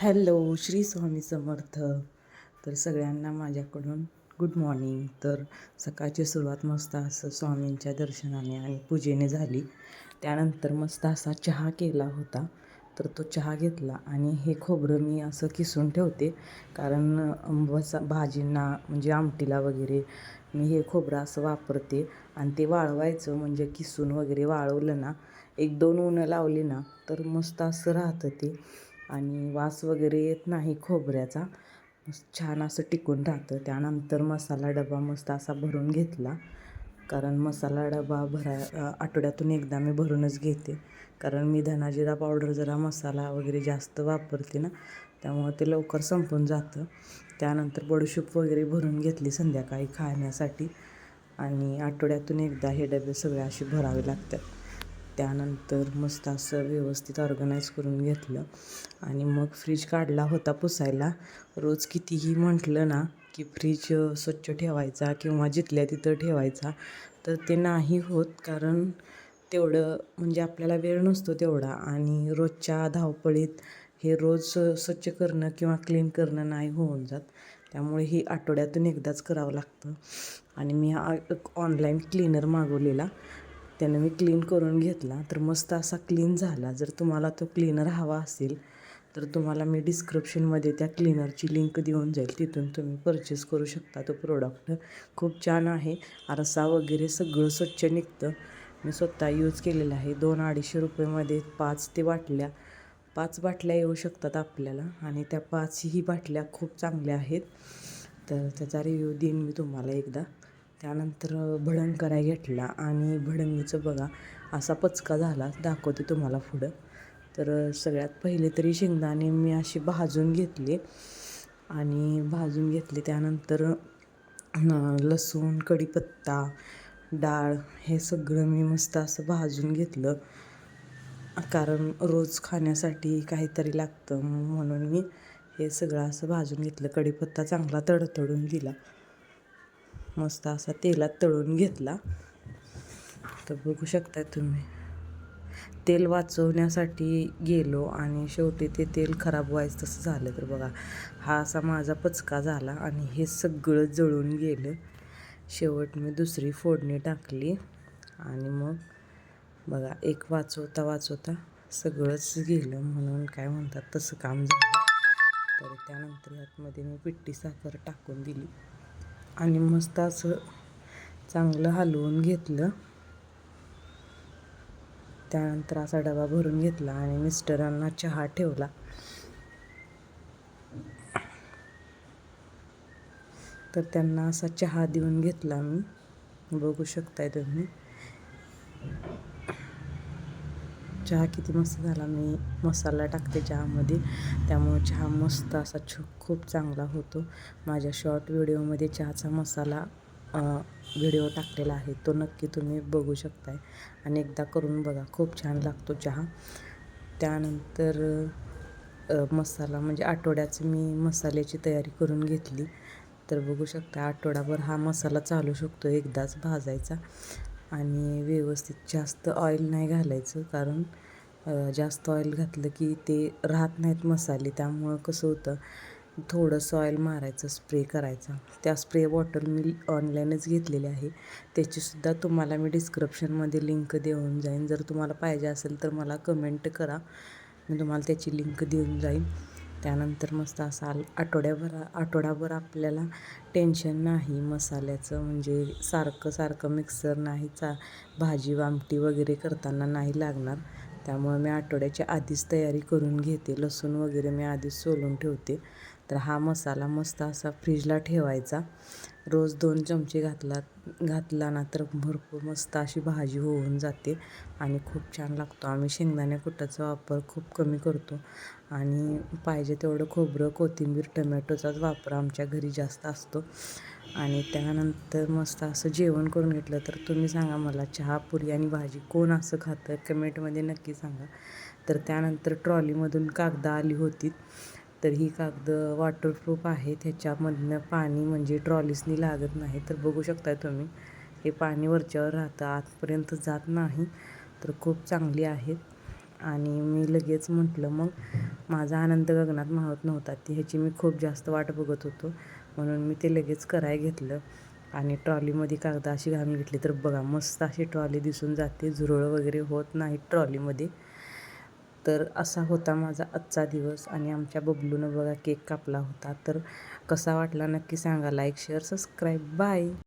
Hello, Shri Swami Samarth. तर सगळ्यांना माझ्याकडून गुड मॉर्निंग. तर सकाळची सुरुवात मस्त असं स्वामींच्या दर्शनाने आणि पूजेने झाली. त्यानंतर मस्त असा चहा केला होता. तर तो चहा घेतला आणि हे खोबरं मी असं किसून ठेवते, कारण भाजींना म्हणजे आमटीला वगैरे मी हे खोबरं असं वापरते. आणि ते वाळवायचं, म्हणजे किसून वगैरे वाळवलं ना, 1-2 उन्हं लावली ना, तर मस्त असं राहतं ते. आणि वास वगैरे येत नाही खोबऱ्याचा, छान असं टिकून राहतं. त्यानंतर मसाला डबा मस्त असा भरून घेतला, कारण मसाला डबा आठवड्यातून एकदा मी भरूनच घेते. कारण मी धना जिरा पावडर जरा मसाला वगैरे जास्त वापरते ना, त्यामुळं ते लवकर संपून जातं. त्यानंतर बडीशोप वगैरे भरून घेतली संध्याकाळी खाण्यासाठी. आणि आठवड्यातून एकदा हे डबे सगळे असे भरावे लागतात. त्यानंतर मस्त असं व्यवस्थित ऑर्गनाईज करून घेतलं आणि मग फ्रीज काढला होता पुसायला. रोज कितीही म्हटलं ना की फ्रीज स्वच्छ ठेवायचा किंवा जिथल्या तिथं ठेवायचा, तर ते नाही होत. कारण तेवढं म्हणजे आपल्याला वेळ नसतो तेवढा, आणि रोजच्या धावपळीत हे रोज स्वच्छ करणं किंवा क्लीन करणं नाही होऊन जात. त्यामुळे ही आठवड्यातून एकदाच करावं लागतं. आणि मी हा ऑनलाईन क्लीनर मागवलेला, त्यानं मी क्लीन करून घेतला, तर मस्त असा क्लीन झाला. जर तुम्हाला तो क्लीनर हवा असेल तर तुम्हाला मी डिस्क्रिप्शनमध्ये त्या क्लीनरची लिंक देऊन जाईल, तिथून तुम्ही परचेस करू शकता. तो प्रोडक्ट खूप छान आहे. आरसा वगैरे सगळं स्वच्छ निघतं. मी स्वतः यूज केलेलं आहे. 200-250 रुपयेमध्ये 5 बाटल्या येऊ शकतात आपल्याला, आणि त्या 5ही बाटल्या खूप चांगल्या आहेत. तर त्याचा रिव्ह्यू देईन मी तुम्हाला एकदा. त्यानंतर भडंग करायला घेतला, आणि भडंगीचं बघा असा पचका झाला, दाखवते तुम्हाला पुढं. तर सगळ्यात पहिले तरी शेंगदाणे मी असे भाजून घेतले, आणि भाजून घेतले त्यानंतर लसूण, कढीपत्ता, डाळ हे सगळं मी मस्त असं भाजून घेतलं. कारण रोज खाण्यासाठी काहीतरी लागतं, म्हणून मी हे सगळं असं भाजून घेतलं. कढीपत्ता चांगला तडतडून दिला, मस्त असा तेलात तळून घेतला. तर बघू शकता तुम्ही, तेल वाचवण्यासाठी गेलो आणि शेवटी ते तेल खराब व्हायचं तसं झालं. तर बघा, हा असा माझा पचका झाला आणि हे सगळं जळून गेलं. शेवट मी दुसरी फोडणी टाकली, आणि मग बघा एक वाचवता सगळंच गेलं, म्हणून काय म्हणतात तसं काम झालं. तर त्यानंतर यातमध्ये मी पिठी साखर टाकून दिली आणि मस्त असं चांगलं हलवून घेतलं. त्यानंतर असा डबा भरून घेतला आणि मिस्टरांना चहा ठेवला. तर त्यांना असा चहा देऊन घेतला मी. बघू शकताय तुम्ही चहा किती मस्त झाला. मी मसाला टाकते चहामध्ये, त्यामुळे चहा मस्त असा खूप चांगला होतो. माझ्या शॉर्ट व्हिडिओमध्ये चहाचा मसाला व्हिडिओ टाकलेला आहे, तो नक्की तुम्ही बघू शकताय. आणि एकदा करून बघा, खूप छान लागतो चहा. त्यानंतर मसाला म्हणजे आठवड्याची मी मसाल्याची तयारी करून घेतली. तर बघू शकता, आठवडाभर हा मसाला चालू शकतो एकदाच भाजायचा. आणि व्यवस्थित जास्त ऑइल नाही घालायचं, कारण जास्त ऑइल घातलं की ते राहत नाहीत मसाले. त्यामुळं कसं होतं, थोडंसं ऑइल मारायचं, स्प्रे करायचा. त्या स्प्रे बॉटल मी ऑनलाईनच घेतलेली आहे, त्याचीसुद्धा तुम्हाला मी डिस्क्रिप्शनमध्ये लिंक देऊन जाईन. जर तुम्हाला पाहिजे असेल तर मला कमेंट करा, मी तुम्हाला त्याची लिंक देऊन जाईन. त्यानंतर मस्त असा आठवडाभर आपल्याला टेन्शन नाही मसाल्याचं, म्हणजे सारखं मिक्सर नाही, भाजी आमटी वगैरे करताना नाही लागणार. त्यामुळे मी आठवड्याच्या आधीच तयारी करून घेते. लसूण वगैरे मी आधीच सोलून ठेवते. तर हा मसाला मस्त असा फ्रीजला ठेवायचा. रोज 2 चमचे घातला ना, तर भरपूर मस्त अशी भाजी होऊन जाते आणि खूप छान लागतो. आम्ही शेंगदाणे कुटाचा वापर खूप कमी करतो, आणि पाहिजे तेवढं खोबरं, कोथिंबीर, टमॅटोचाच वापर आमच्या घरी जास्त असतो. आणि त्यानंतर मस्त असं जेवण करून घेतलं. तर तुम्ही सांगा मला, चहा, पुरी आणि भाजी कोण असं खातं, कमेंटमध्ये नक्की सांगा. तर त्यानंतर ट्रॉलीमधून कागदं आली होती. तर ही कागदं वॉटरप्रूफ आहेत, ह्याच्यामधनं पाणी म्हणजे ट्रॉलीसनी लागत नाही. तर बघू शकता तुम्ही, हे पाणी वरच्यावर राहतं, आतपर्यंत जात नाही. तर खूप चांगली आहेत. आणि मी लगेच म्हटलं, मग माझा आनंद गगनात मावत नव्हता. ह्याची मी खूप जास्त वाट बघत होतो, म्हणून मी ते लगेच करायला घेतलं आणि ट्रॉलीमध्ये कागद अशी घालून घेतली. तर बघा, मस्त अशी ट्रॉली दिसून जाते, झुरळ वगैरे होत नाही ट्रॉलीमध्ये. तर असा होता माझा आजचा दिवस. आणि आमच्या बबलूनं बघा केक कापला होता. तर कसा वाटला नक्की सांगा. Like, share, subscribe. बाय.